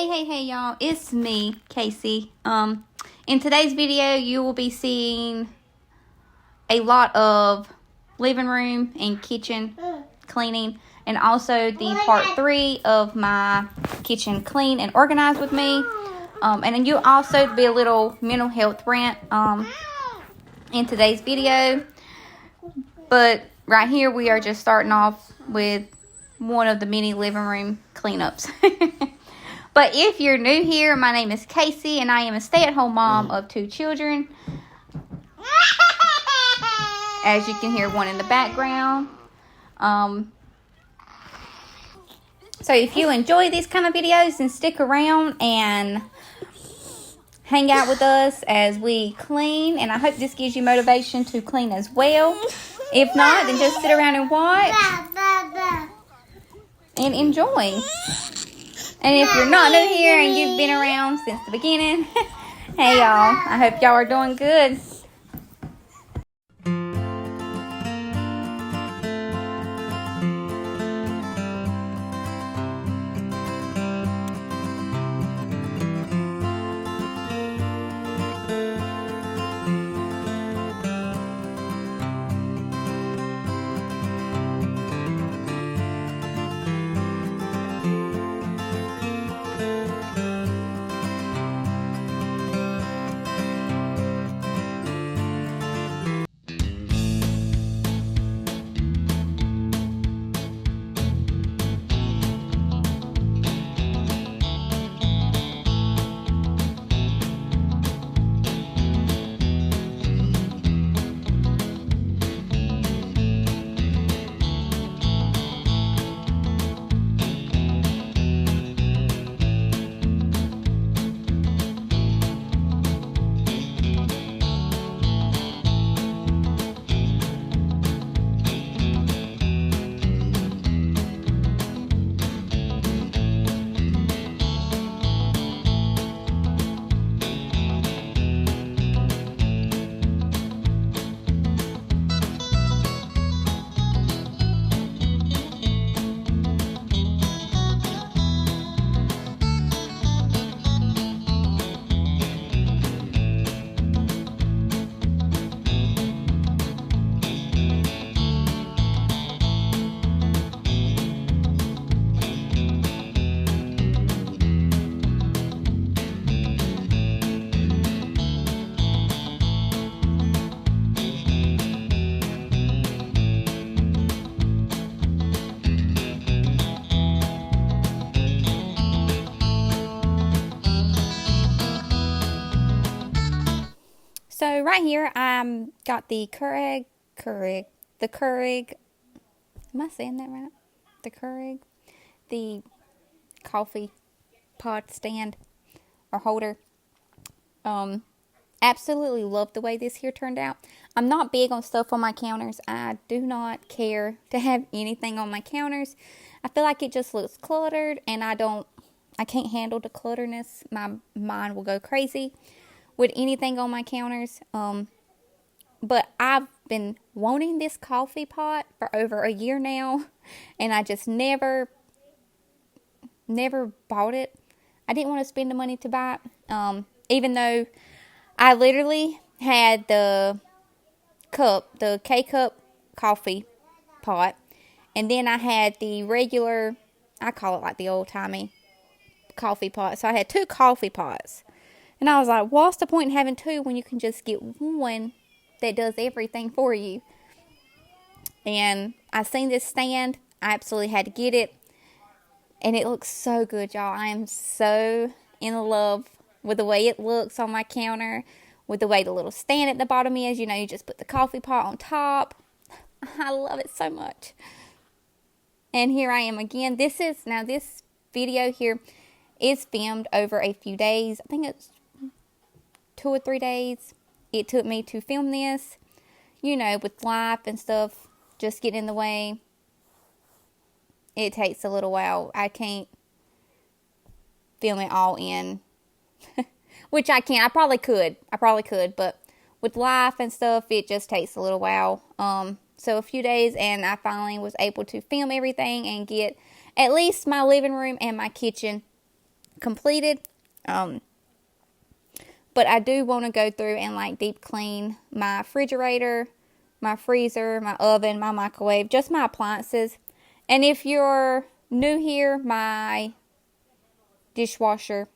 Hey, y'all. It's me, Kasey. In today's video, you will be seeing a lot of living room and kitchen cleaning, and also the part 3 of my kitchen clean and organized with me. And then you'll also be a little mental health rant in today's video. But right here, we are just starting off with one of the mini living room cleanups. But if you're new here, my name is Kasey, and I am a stay-at-home mom of 2 children. As you can hear one in the background. So if you enjoy these kind of videos, then stick around and hang out with us as we clean. And I hope this gives you motivation to clean as well. If not, then just sit around and watch and enjoy. And if you're not new here and you've been around since the beginning, hey y'all, I hope y'all are doing good. So right here, I got the Keurig, am I saying that right? The coffee pot stand or holder. Absolutely love the way this here turned out. I'm not big on stuff on my counters. I do not care to have anything on my counters. I feel like it just looks cluttered, and I can't handle the clutterness. My mind will go crazy with anything on my counters. But I've been wanting this coffee pot for over a year now, and I just never bought it. I didn't want to spend the money to buy it, even though I literally had the K-cup coffee pot, and then I had the regular, I call it like the old-timey coffee pot. So I had 2 coffee pots. And I was like, what's the point in having 2 when you can just get one that does everything for you? And I seen this stand. I absolutely had to get it. And it looks so good, y'all. I am so in love with the way it looks on my counter, with the way the little stand at the bottom is. You know, you just put the coffee pot on top. I love it so much. And here I am again. This video here is filmed over a few days. I think it's 2 or 3 days it took me to film this. You know, with life and stuff just getting in the way, it takes a little while. I can't film it all in which I can't. I probably could, but with life and stuff, it just takes a little while. So a few days, and I finally was able to film everything and get at least my living room and my kitchen completed. But I do want to go through and like deep clean my refrigerator, my freezer, my oven, my microwave, just my appliances. And if you're new here, my dishwasher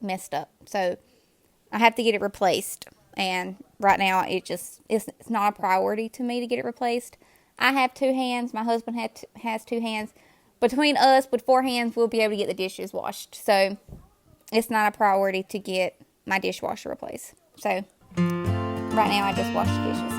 messed up. So I have to get it replaced. And right now it's not a priority to me to get it replaced. I have 2 hands. My husband has 2 hands. Between us, with 4 hands, we'll be able to get the dishes washed. So it's not a priority to get my dishwasher replaced. So right now I just wash the dishes.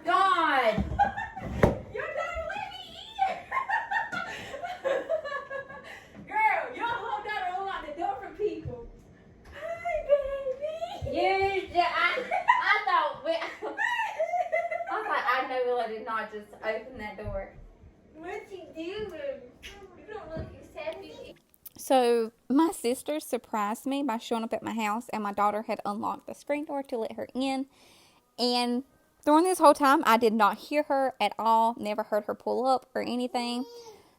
God! You don't let me in! Girl, you don't hold down and unlock the door for people. Hi, baby! I thought, I was like, I know Willa did not just open that door. What you doing? You don't look as happy. So my sister surprised me by showing up at my house, and my daughter had unlocked the screen door to let her in. And during this whole time, I did not hear her at all, never heard her pull up or anything.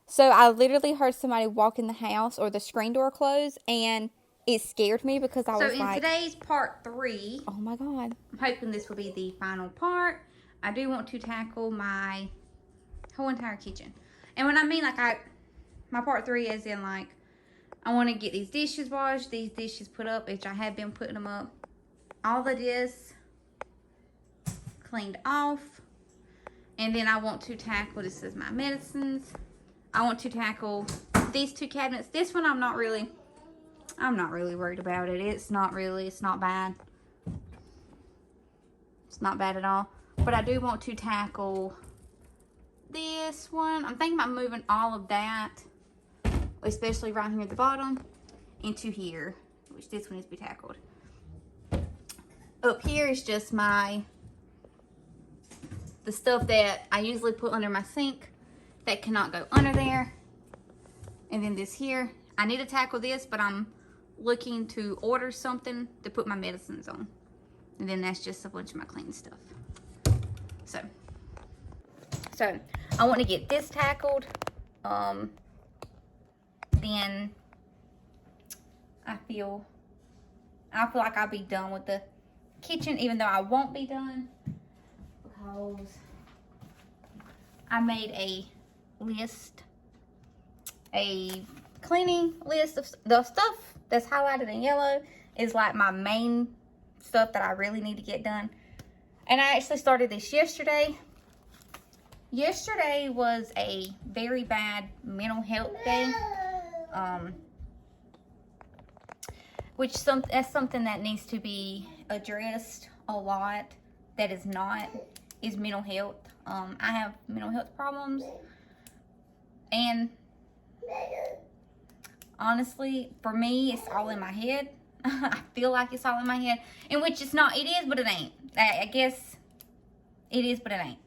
So I literally heard somebody walk in the house or the screen door close, and it scared me because I was like... So in today's part 3, oh my God. I'm hoping this will be the final part. I do want to tackle my whole entire kitchen. And when I mean like my part 3 is in like, I want to get these dishes washed, these dishes put up, which I have been putting them up. All of this cleaned off. And then I want to tackle, this is my medicines. I want to tackle these 2 cabinets. This one I'm not really worried about it. It's not bad. It's not bad at all. But I do want to tackle this one. I'm thinking about moving all of that, especially right here at the bottom, into here, which this one needs to be tackled. Up here is just the stuff that I usually put under my sink that cannot go under there. And then this here, I need to tackle this, but I'm looking to order something to put my medicines on. And then that's just a bunch of my clean stuff. So I want to get this tackled. then I feel like I'll be done with the kitchen, even though I won't be done, because I made a cleaning list of the stuff that's highlighted in yellow is like my main stuff that I really need to get done. And I actually started this yesterday. Yesterday was a very bad mental health day. That's something that needs to be addressed a lot. That is mental health. I have mental health problems, and honestly, for me, it's all in my head. I feel like it's all in my head, in which it's not. It is, but it ain't. I guess it is, but it ain't.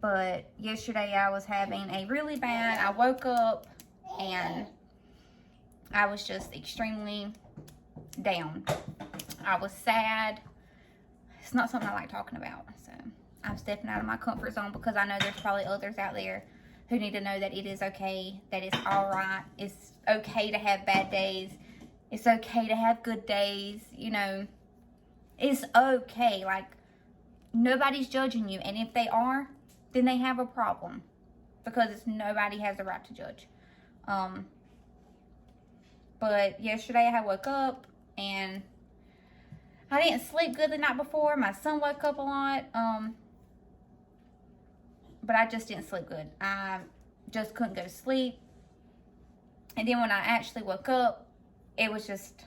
But yesterday I was having a really bad, I woke up and I was just extremely down. I was sad. It's not something I like talking about. So I'm stepping out of my comfort zone because I know there's probably others out there who need to know that it is okay, that it's all right. It's okay to have bad days. It's okay to have good days. You know, it's okay. Like, nobody's judging you. And if they are, then they have a problem, because nobody has the right to judge. But yesterday I woke up and I didn't sleep good the night before. My son woke up a lot, but I just didn't sleep good. I just couldn't go to sleep. And then when I actually woke up, I was just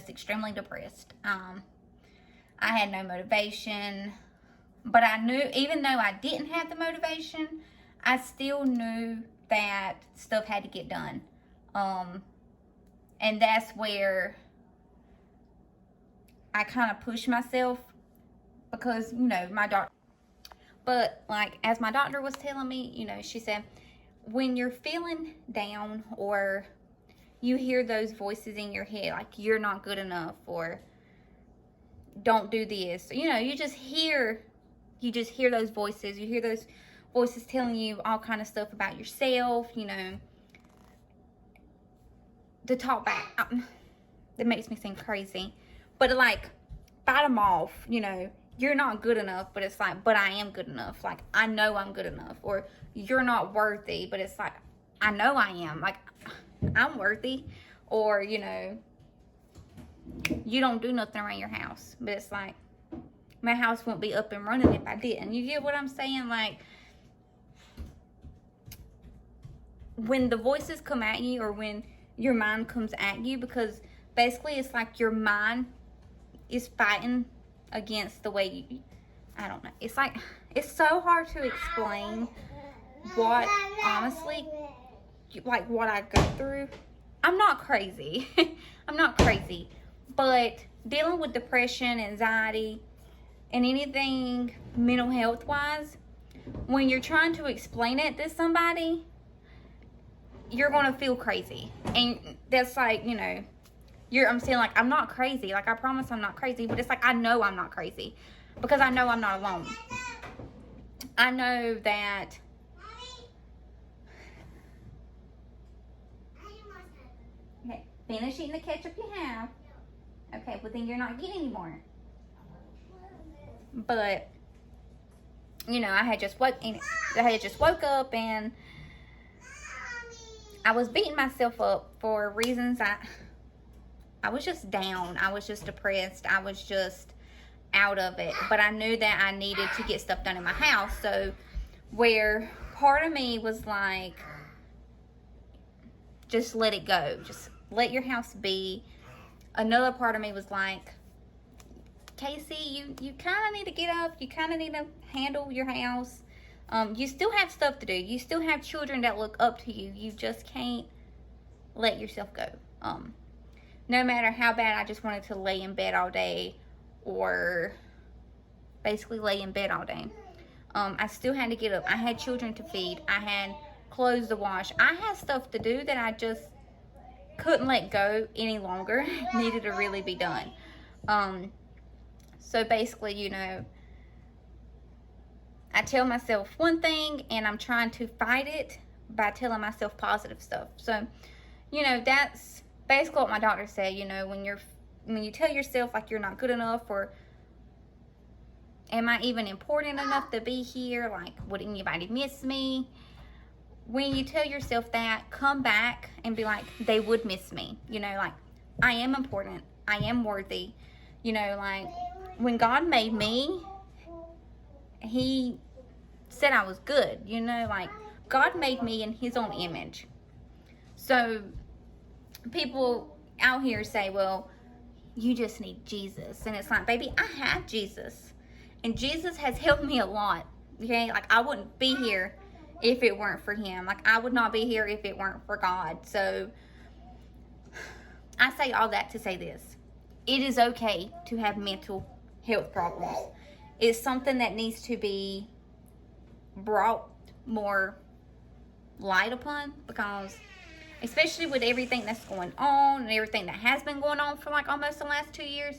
extremely depressed. I had no motivation. But I knew, even though I didn't have the motivation, I still knew that stuff had to get done. And that's where I kind of pushed myself, because, you know, my doctor. But, like, as my doctor was telling me, you know, she said, when you're feeling down or you hear those voices in your head, like, you're not good enough or don't do this, you know, you just hear those voices. You hear those voices telling you all kind of stuff about yourself, you know, to talk back. That makes me seem crazy. But, like, fight them off, you know. You're not good enough, but it's like, but I am good enough. Like, I know I'm good enough. Or, you're not worthy, but it's like, I know I am. Like, I'm worthy. Or, you know, you don't do nothing around your house. But it's like, my house won't be up and running if I didn't. You get what I'm saying? Like, when the voices come at you, or when your mind comes at you, because basically it's like your mind is fighting against the way you, I don't know. It's like, it's so hard to explain what, honestly, like, what I go through. I'm not crazy. I'm not crazy. But dealing with depression, anxiety, and anything mental health wise, when you're trying to explain it to somebody, you're gonna feel crazy. And that's like, you know, I'm saying, like, I'm not crazy. Like, I promise I'm not crazy. But it's like, I know I'm not crazy, because I know I'm not alone. I know that okay, finish eating the ketchup you have. Okay, well then you're not getting any more. But, you know, I had just woke up and I was beating myself up for reasons. I was just down. I was just depressed. I was just out of it. But I knew that I needed to get stuff done in my house. So, where part of me was like, just let it go. Just let your house be. Another part of me was like, Kasey, you kind of need to get up. You kind of need to handle your house. You still have stuff to do. You still have children that look up to you. You just can't let yourself go. No matter how bad I just wanted to lay in bed all day, or basically lay in bed all day, I still had to get up. I had children to feed. I had clothes to wash. I had stuff to do that I just couldn't let go any longer. Needed to really be done. So basically, you know, I tell myself one thing and I'm trying to fight it by telling myself positive stuff. So, you know, that's basically what my doctor said. You know, when you tell yourself like you're not good enough, or am I even important enough to be here? Like, would anybody miss me? When you tell yourself that, come back and be like, they would miss me. You know, like, I am important. I am worthy. You know, like, when God made me, He said I was good. You know, like, God made me in His own image. So, people out here say, well, you just need Jesus. And it's like, baby, I have Jesus. And Jesus has helped me a lot. Okay? Like, I wouldn't be here if it weren't for Him. Like, I would not be here if it weren't for God. So, I say all that to say this. It is okay to have mental health problems. It's something that needs to be brought more light upon, because especially with everything that's going on and everything that has been going on for like almost the last 2 years,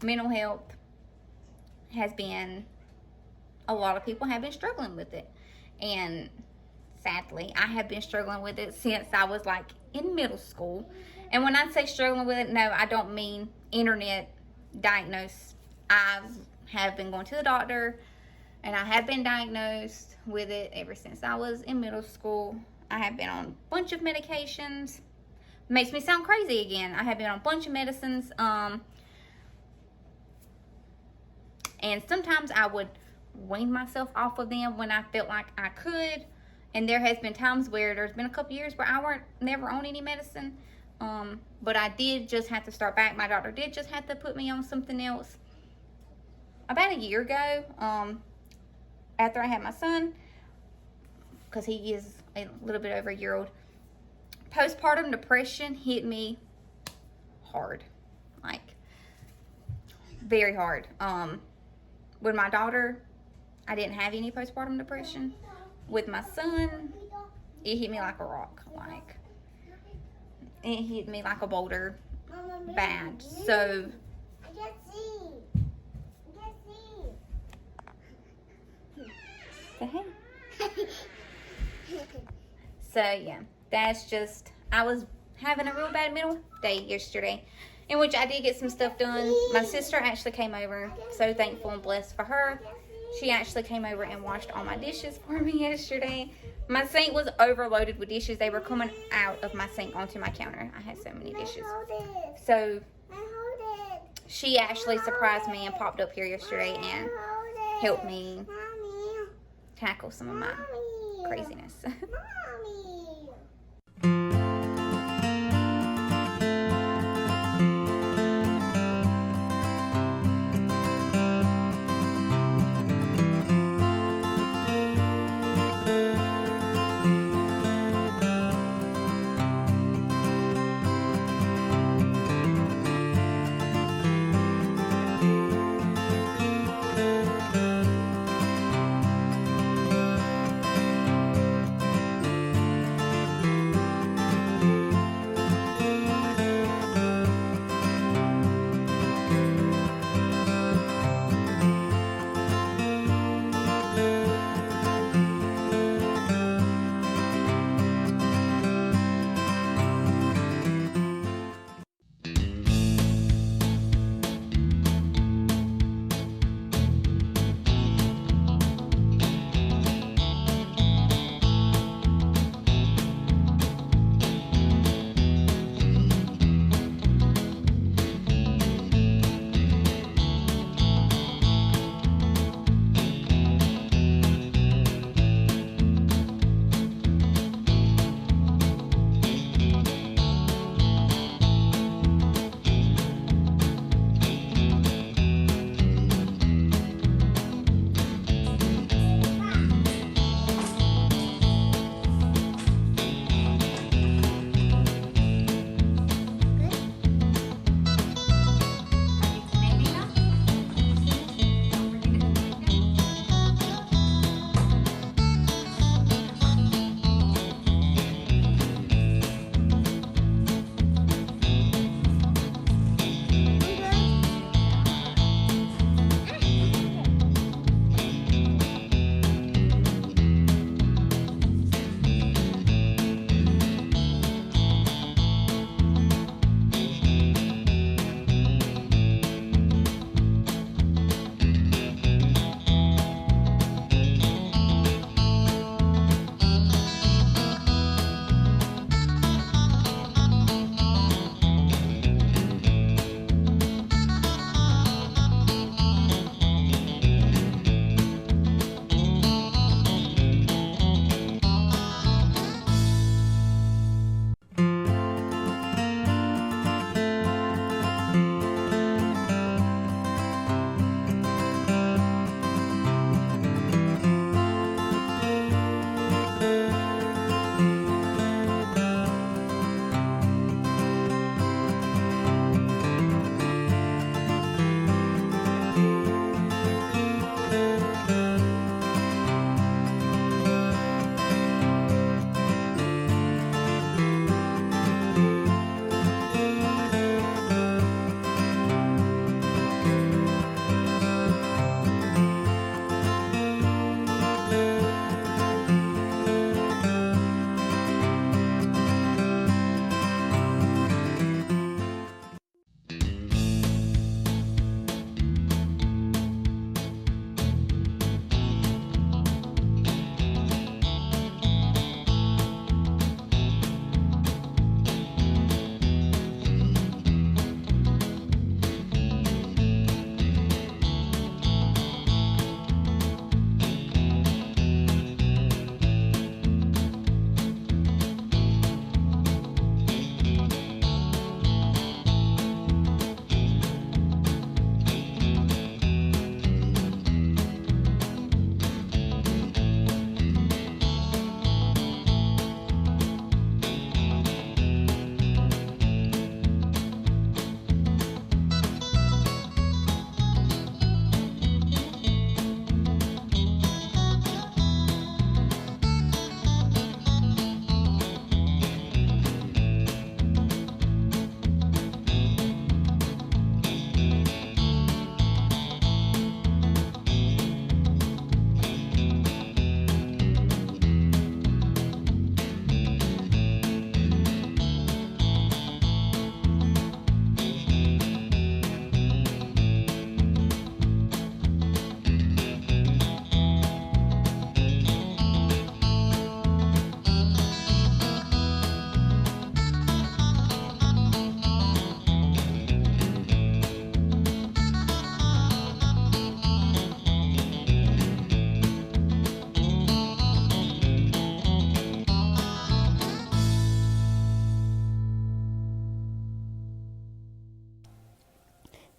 mental health has been, a lot of people have been struggling with it. And sadly, I have been struggling with it since I was like in middle school. And when I say struggling with it, no, I don't mean internet diagnosed. I have been going to the doctor and I have been diagnosed with it ever since I was in middle school. I have been on a bunch of medications. Makes me sound crazy again. I have been on a bunch of medicines. And sometimes I would wean myself off of them when I felt like I could. And there has been times where there's been a couple years where I weren't never on any medicine. But I did just have to start back. My doctor did just have to put me on something else about a year ago. After I had my son, because he is a little bit over a year old. Postpartum depression hit me hard, like very hard. With my daughter, I didn't have any postpartum depression. With my son, it hit me like a rock. Like, it hit me like a boulder bad. So, say hey. So, yeah, that's just, I was having a real bad mental day yesterday, in which I did get some stuff done. My sister actually came over, so thankful and blessed for her. She actually came over and washed all my dishes for me yesterday. My sink was overloaded with dishes. They were coming out of my sink onto my counter. I had so many dishes. So, she actually surprised me and popped up here yesterday and helped me tackle some of my craziness.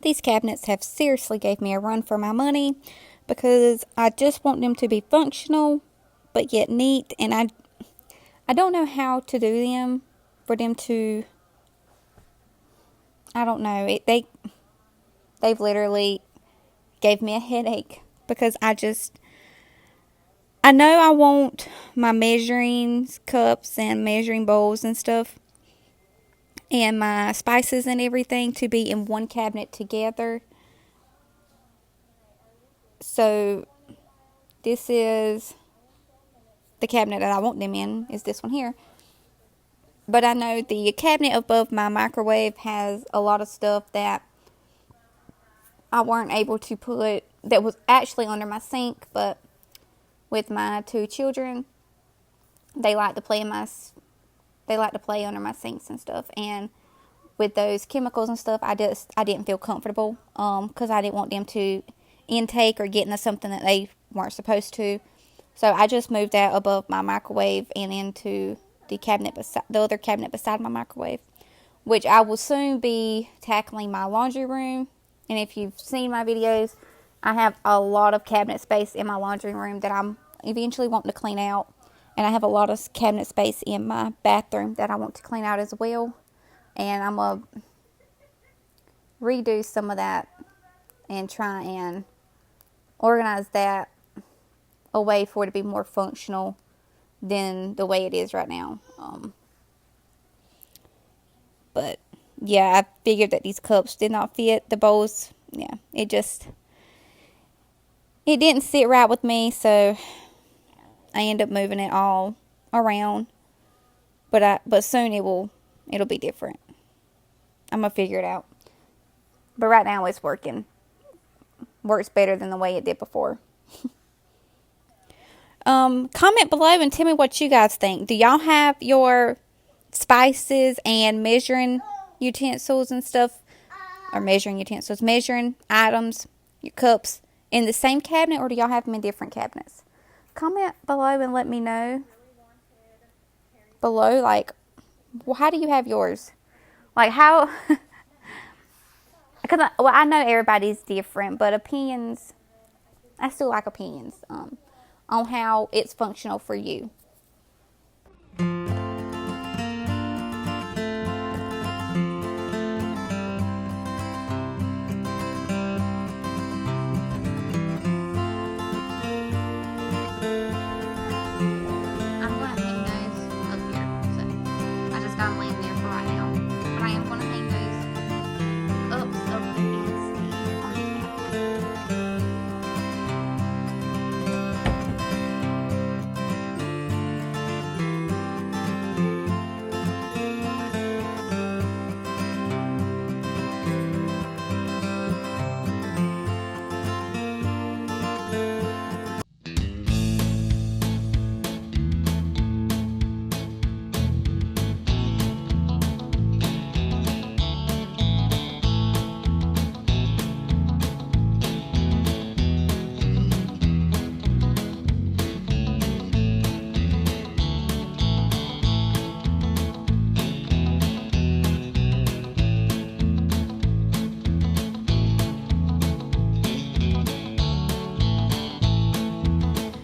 These cabinets have seriously gave me a run for my money because I just want them to be functional but yet neat, and I don't know how to do them for them to, I don't know, they've literally gave me a headache because I know I want my measuring cups and measuring bowls and stuff and my spices and everything to be in one cabinet together. So this is the cabinet that I want them in, is this one here. But I know the cabinet above my microwave has a lot of stuff that I weren't able to put, that was actually under my sink, but with my 2 children, they like to play under my sinks and stuff, and with those chemicals and stuff, I didn't feel comfortable, because I didn't want them to intake or get into something that they weren't supposed to. So I just moved that above my microwave and into the other cabinet beside my microwave, which I will soon be tackling my laundry room. And if you've seen my videos, I have a lot of cabinet space in my laundry room that I'm eventually wanting to clean out. And I have a lot of cabinet space in my bathroom that I want to clean out as well. And I'm going to redo some of that and try and organize that a way for it to be more functional than the way it is right now. But yeah, I figured that these cups did not fit. The bowls, yeah, it didn't sit right with me, so I end up moving it all around. But soon it'll be different. I'm gonna figure it out. But right now it's working. Works better than the way it did before. Comment below and tell me what you guys think. Do y'all have your spices and measuring utensils and stuff, or measuring items, your cups, in the same cabinet, or do y'all have them in different cabinets? Comment below and let me know below, like, well, how do you have yours? Like, how? Because I know everybody's different, but opinions, I still like opinions on how it's functional for you.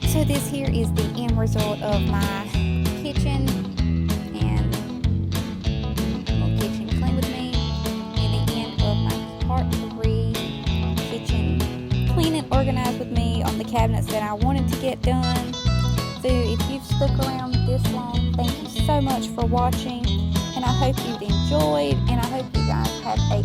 So this here is the end result of my kitchen and little kitchen clean with me, and the end of my part 3 kitchen clean and organized with me on the cabinets that I wanted to get done. So if you've stuck around this long, thank you so much for watching, and I hope you've enjoyed, and I hope you guys have a